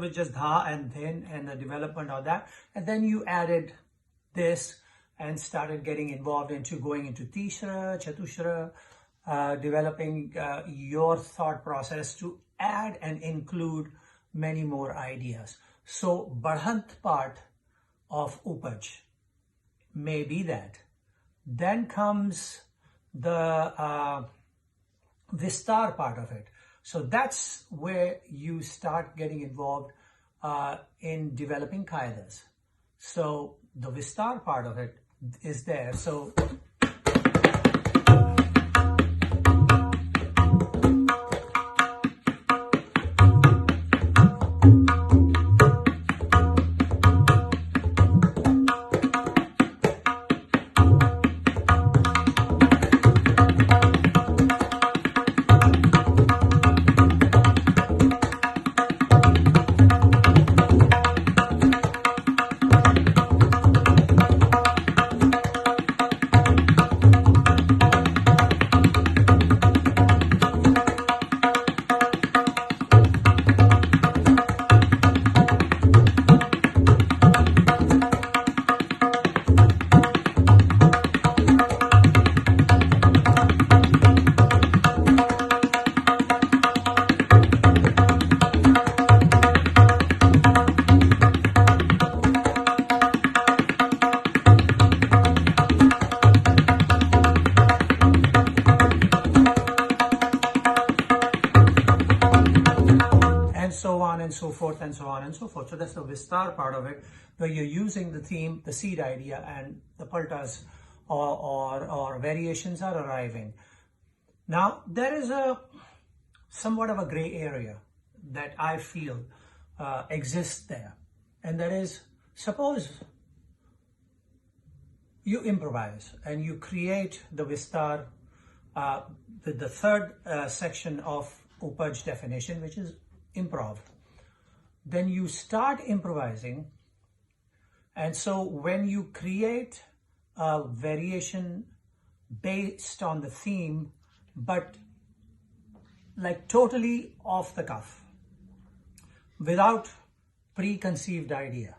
started with just dha and then and the development of that, and then you added this and started getting involved into going into Tishra, Chatushra, developing your thought process to add and include many more ideas. So Badhant part of Upaj may be that. Then comes the Vistar part of it. So that's where you start getting involved in developing Qaidas. So the Vistar part of it is there. So so on and so forth and so on and so forth. So that's the Vistar part of it, where you're using the theme, the seed idea, and the paltas or variations are arriving. Now, there is a somewhat of a gray area that I feel exists there. And that is, suppose you improvise and you create the Vistar, the third section of Upaj definition, which is improv. Then you start improvising, and so when you create a variation based on the theme, but like totally off the cuff, without preconceived idea,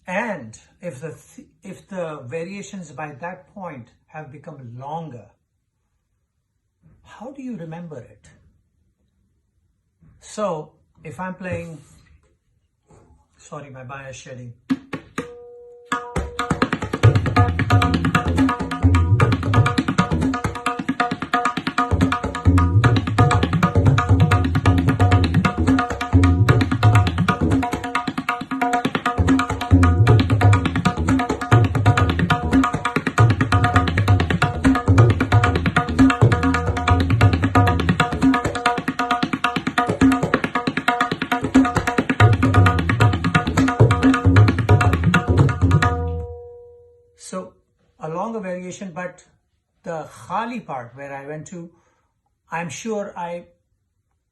and if the variations by that point have become longer, how do you remember it? So if I'm playing, sorry, my bias shedding. So a longer variation, but the khali part where I went to, I'm sure I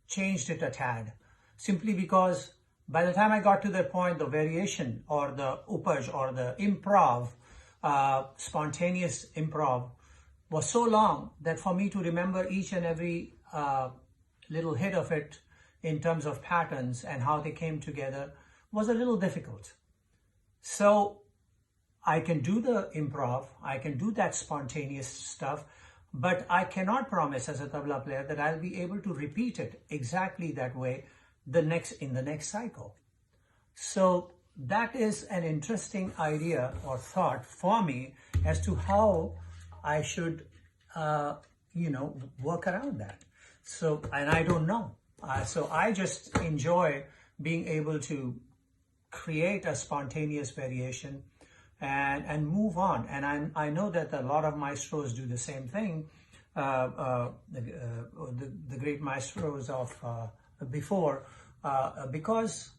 changed it a tad, simply because by the time I got to that point, the variation or the upaj or the improv, spontaneous improv was so long that for me to remember each and every little hit of it in terms of patterns and how they came together was a little difficult. So I can do the improv, I can do that spontaneous stuff, but I cannot promise as a tabla player that I'll be able to repeat it exactly that way in the next cycle. So that is an interesting idea or thought for me as to how I should, work around that. So, and I don't know. So I just enjoy being able to create a spontaneous variation and move on. And I know that a lot of maestros do the same thing. The great maestros of before, because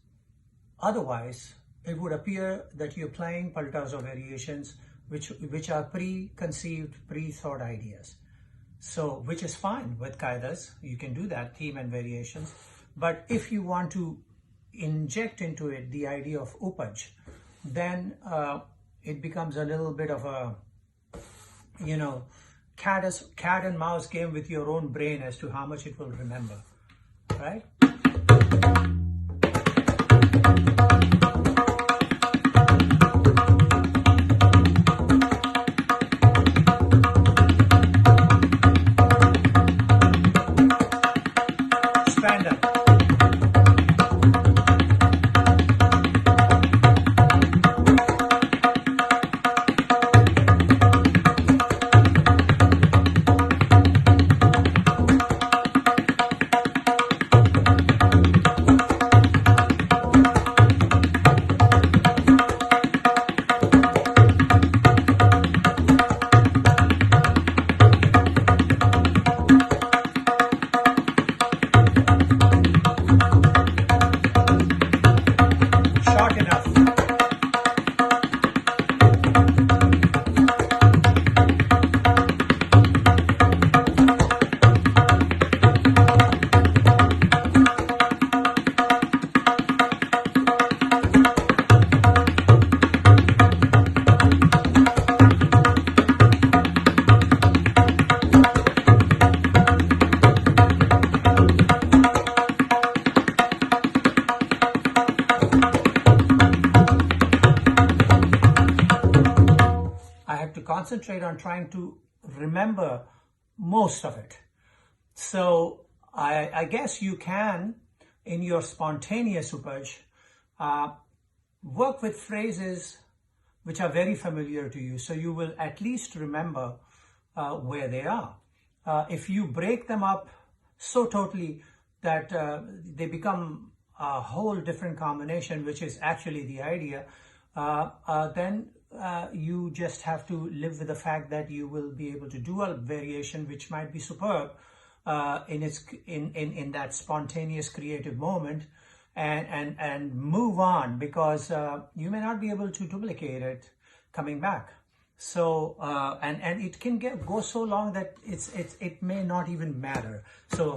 otherwise it would appear that you're playing paltas or variations which are preconceived, pre-thought ideas. So, which is fine with Qaidas, you can do that, theme and variations. But if you want to inject into it the idea of upaj, then it becomes a little bit of a, cat and mouse game with your own brain as to how much it will remember, right? Stand up. Short enough. I have to concentrate on trying to remember most of it. So I guess you can, in your spontaneous upaj, work with phrases which are very familiar to you. So you will at least remember where they are. If you break them up so totally that they become a whole different combination, which is actually the idea, then you just have to live with the fact that you will be able to do a variation which might be superb in that spontaneous creative moment, and move on, because you may not be able to duplicate it coming back. So and it can go so long that it may not even matter. So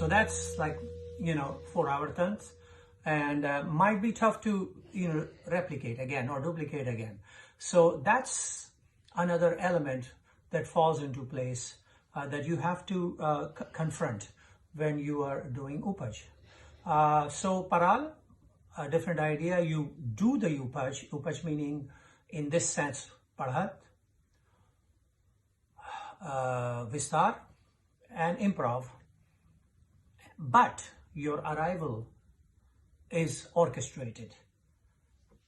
that's like, 4-hour turns, and might be tough to replicate again or duplicate again. So that's another element that falls into place that you have to confront when you are doing upaj. So paral, a different idea. You do the upaj meaning in this sense padhat, vistar, and improv. But your arrival is orchestrated.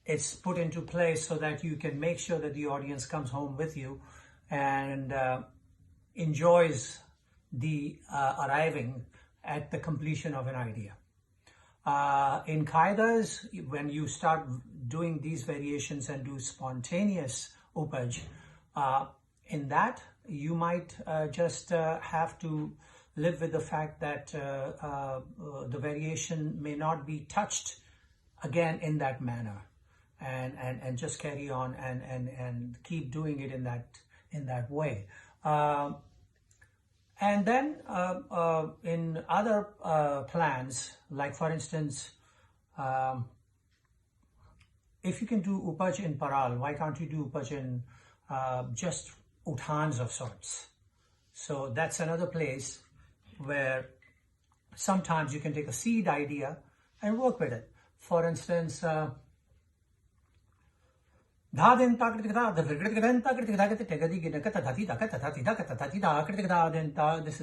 It's put into place so that you can make sure that the audience comes home with you and enjoys the arriving at the completion of an idea. In Qaidas, when you start doing these variations and do spontaneous upaj, in that you might just have to live with the fact that the variation may not be touched again in that manner, and just carry on and keep doing it in that way. And then in other plans, like for instance, if you can do upaj in paral, why can't you do upaj in just uthans of sorts? So that's another place where sometimes you can take a seed idea and work with it. For instance, this is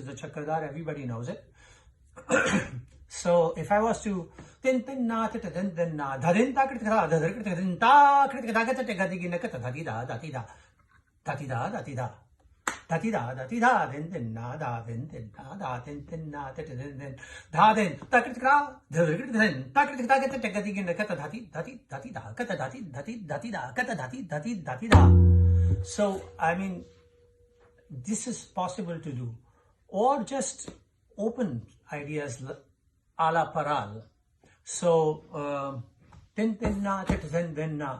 the chakradar, everybody knows it. So if I was to Dati da dati da din din na da din din na da din din na da din din da din takritka din takritka kata takati gin kata dati dati dati da kata dati dati dati da kata dati dati dati da. So I mean, this is possible to do, or just open ideas a la paral. So din din na din din na.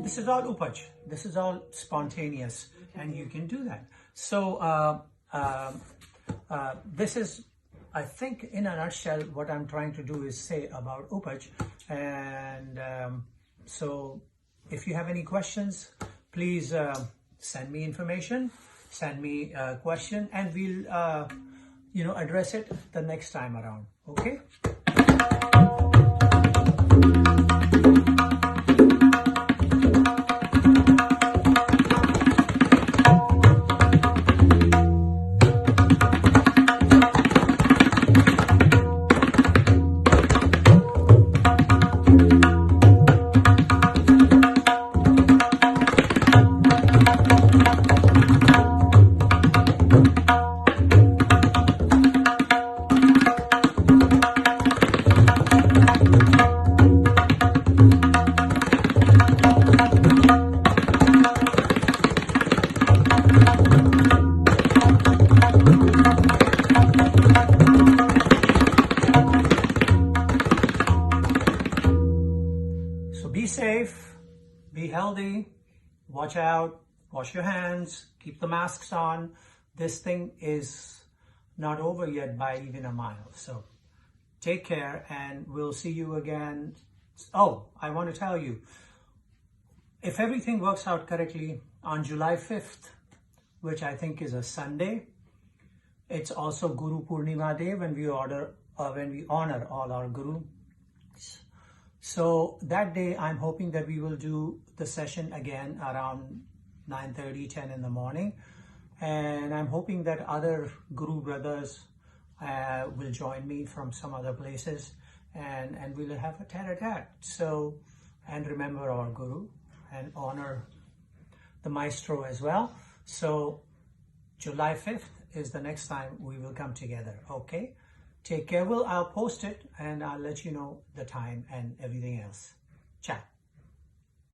This is all upaj. This is all spontaneous, and you can do that. So this is, I think, in a nutshell, what I'm trying to do is say about upaj. And so if you have any questions, please send me information, send me a question, and we'll address it the next time around. Okay. So be safe, be healthy, watch out, wash your hands, keep the masks on. This thing is not over yet by even a mile. So take care, and we'll see you again. Oh, I want to tell you, if everything works out correctly, on July 5th, which I think is a Sunday, it's also Guru Purnima Day, when we honor all our Guru. So that day, I'm hoping that we will do the session again around 9:30, 10 in the morning. And I'm hoping that other Guru brothers will join me from some other places, and we'll have a tete-a-tete. So, and remember our Guru and honor the Maestro as well. So July 5th is the next time we will come together. Okay. Take care. I'll post it, and I'll let you know the time and everything else. Ciao.